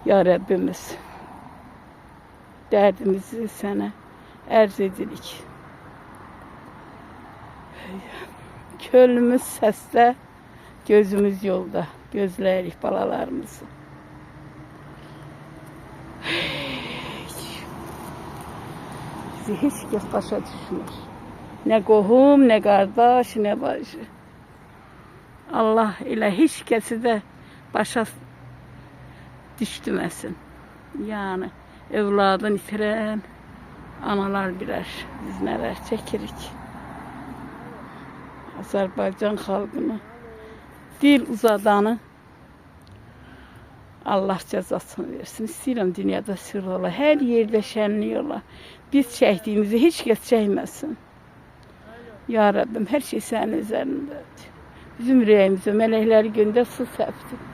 Ya Rabbimiz, derdimizi sana arz edirik. Könlümüz səsdə, gözümüz yolda. Gözləyirik balalarımızı. Bizi heç kəs başa düşmür. Nə qohum, nə qardaş, nə bacı. Allah elə heç kəsi də başa düşdüməsin. Yəni, evladını itirən analar bilər. Biz nələr çəkirik. Azərbaycan xalqını, dil uzadanı Allah cəzasını versin. İstəyirəm dünyada sır ola, hər yerdə şənlik ola. Biz çəkdiyimizi heç kəs çəkməsin. Ya Rabbim, hər şey sənin üzərindədir. Bizim ürəyimizə mələkləri göndər, su səpsin.